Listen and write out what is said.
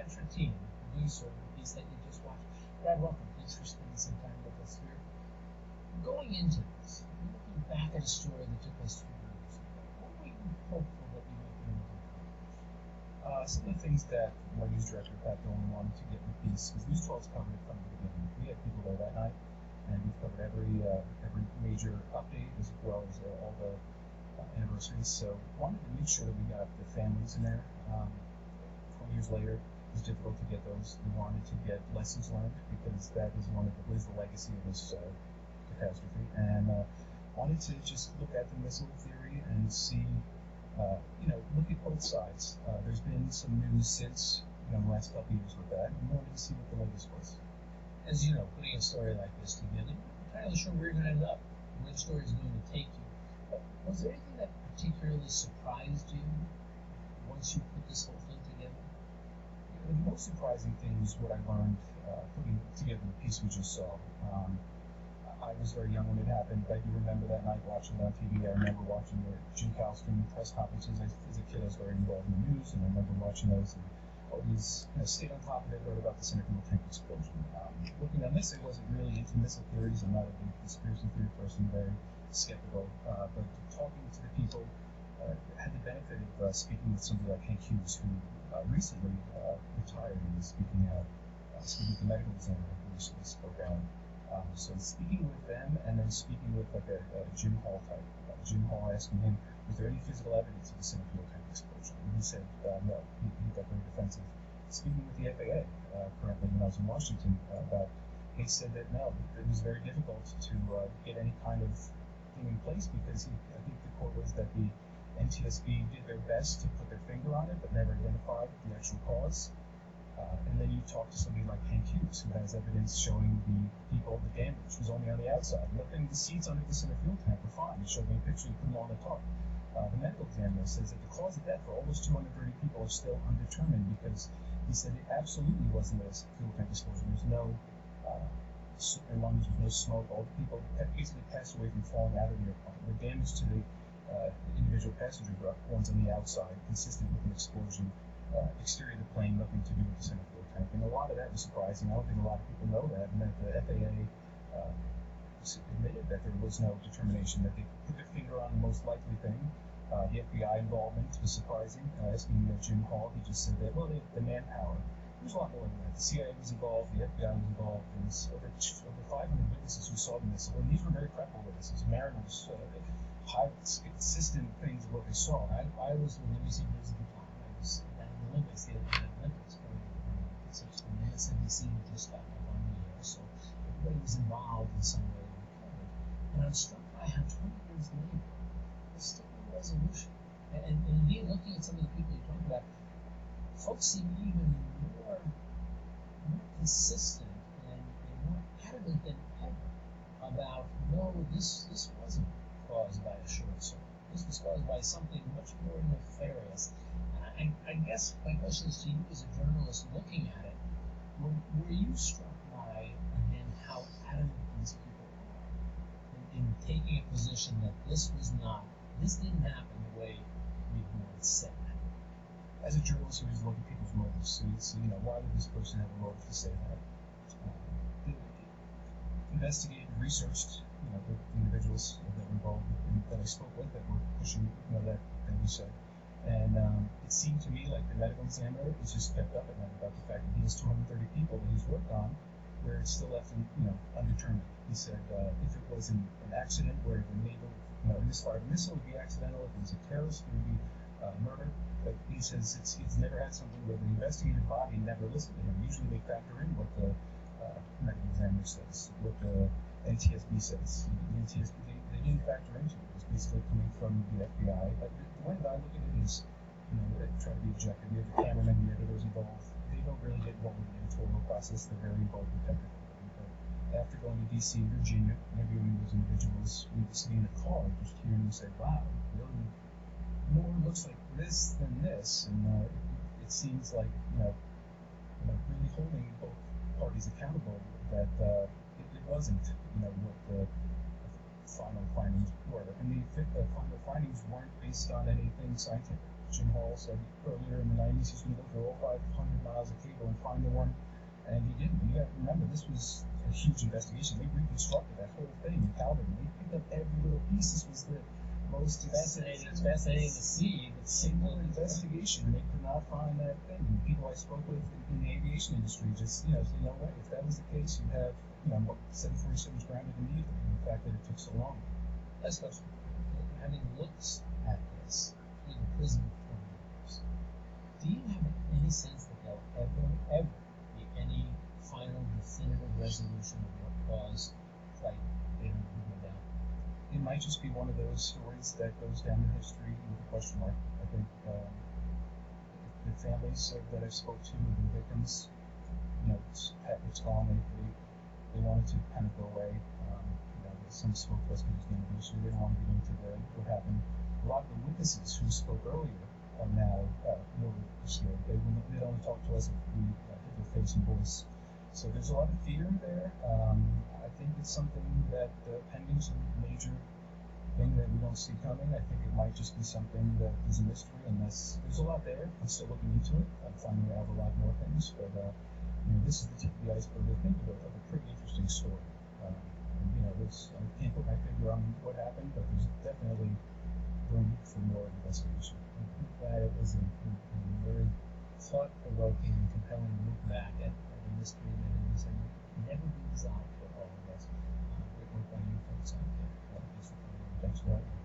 Trettien, producer of the piece that you just watched. Brad, welcome. Thanks for spending some time with us here. Going into this, looking back at a story that took place 2 years ago, what were you hopeful that you might be able to accomplish? Some of the things that my news director, Pat Dolan, wanted to get in the piece, because News 12's covered it from the beginning. We had people there that night, and we've covered every major update as well as all the anniversaries. So wanted to make sure that we got the families in there. 20 years later, it was difficult to get those. We wanted to get lessons learned because that is the legacy of this catastrophe, and wanted to just look at the missile theory and see, look at both sides. There's been some news since the last couple of years with that, and wanted to see what the latest was. As you know, putting a story like this together, you're not entirely sure where you're going to end up, where the story is going to take you. But was there anything that particularly surprised you once you put this whole thing together? The most surprising thing was what I learned putting together the piece we just saw. I was very young when it happened, but I do remember that night watching it on TV. I remember watching the Jim Calstrom press conferences. As a kid, I was very involved in the news, and I remember watching those and always stayed on top of it, wrote about the center fuel tank explosion. Looking on this, I wasn't really into missile theories. I'm not a big conspiracy theory person, very skeptical. But talking to the people, had the benefit of speaking with somebody like Hank Hughes, who recently retired and is speaking with the medical examiner who recently spoke out. So speaking with them, and then speaking with like a Jim Hall type. Jim Hall asking him, was there any physical evidence of the center fuel tank explosion? And he said, no. He got very defensive. Speaking with the FAA, currently when I was in Washington, he said that no, it was very difficult to get any kind of thing in place because I think the quote was that the NTSB did their best to put their finger on it, but never identified the actual cause. And then you talk to somebody like Hank Hughes, who has evidence showing the damage was only on the outside. Nothing, the seats under the center fuel tank were fine. He showed me a picture, he put them on the top. The medical examiner says that the cause of death for almost 230 people are still undetermined because he said it absolutely wasn't a fuel tank explosion. There's no lungs, there's no smoke. All the people basically passed away from falling out of the airplane. The damage to the individual passenger ones on the outside, consistent with an explosion. Exterior of the plane, nothing to do with the center fuel tank. And a lot of that was surprising. I don't think a lot of people know that, and that the FAA admitted that there was no determination, that they put their finger on the most likely thing. The FBI involvement was surprising. Asking Jim Hall, he just said that, well, the manpower. There's a lot more than that. The CIA was involved, the FBI was involved. There was over 500 witnesses who saw the missile, and these were very credible witnesses, mariners, pilots, consistent things of what they saw. I was with NBC News at the time. I was down in the Olympics, the Olympics, it's such an MSNBC who just got up on the air, so everybody was involved in some way in the coverage. And I'm struck by how 20 years later, there's still no resolution. And indeed, looking at some of the people you talked about, folks seem even more consistent and more adamant than ever about, no, this wasn't caused by a short circuit. This was caused by something much more nefarious. And I guess my question is to you as a journalist looking at it, were you struck by, again, how adamant these people are in taking a position that this didn't happen the way we've once said? As a journalist, you always look at people's motives. So you see, why would this person have a motive to say that? Investigated, researched, the individuals that were involved, that I spoke with, that were pushing, that we said. And it seemed to me like the medical examiner is just kept up at night about the fact that he has 230 people that he's worked on, where it's still left undetermined. He said if it was an accident where the naval misfired a missile, it would be accidental. If it was a terrorist, it would be murder. But he says it's never had something where the investigative body never listened to him. Usually they factor in what the medical examiner says, what the NTSB says. The NTSB, they didn't factor into it. It was basically coming from the FBI. But the way that I look at it is, try to be objective. You have the cameramen, the editors involved. They don't really get involved with the editorial process. They're very involved with technical. But after going to D.C. and Virginia, interviewing those individuals, we just be in the car, just hearing them say, wow, really more looks like this than this. And it seems like, really holding both parties accountable that it wasn't, what the final findings were. And the final findings weren't based on anything scientific. Jim Hall said earlier in the 90s he's going to go through all 500 miles of cable and find the one, and he didn't. You got to remember, this was a huge investigation. They reconstructed that whole thing in Calvert. They picked up every little piece. This was the most fascinating. It's fascinating to see the single investigation. They could not find that thing. And people I spoke with in the aviation industry just, said, no way. If that was the case, you'd have, 747s grounded immediately. And the fact that it took so long. Last question. Having looked at this in prison for 20 years, do you have any sense that there'll ever be any final definitive resolution of what caused flight failure to go down? It might just be one of those stories that goes down in history with a question mark. I think the families that I spoke to, the victims, it's gone. They wanted to kind of go away. Some spoke to us because it was university. They didn't want to get into what happened. A lot of the witnesses who spoke earlier are now more scared. They only talk to us if we hit their face and voice. So there's a lot of fear there. I think it's something that pending some major thing that we don't see coming. I think it might just be something that is a mystery, unless there's a lot there. I'm still looking into it. I'm finding out a lot more things, but this is the tip of the iceberg. I think of a pretty interesting story. I can't put my finger on what happened, but there's definitely room for more investigation. I'm glad it was a very thought-provoking and compelling look back at a mystery that is never been resolved for all of us. Great work by you folks out there. Thanks for having me.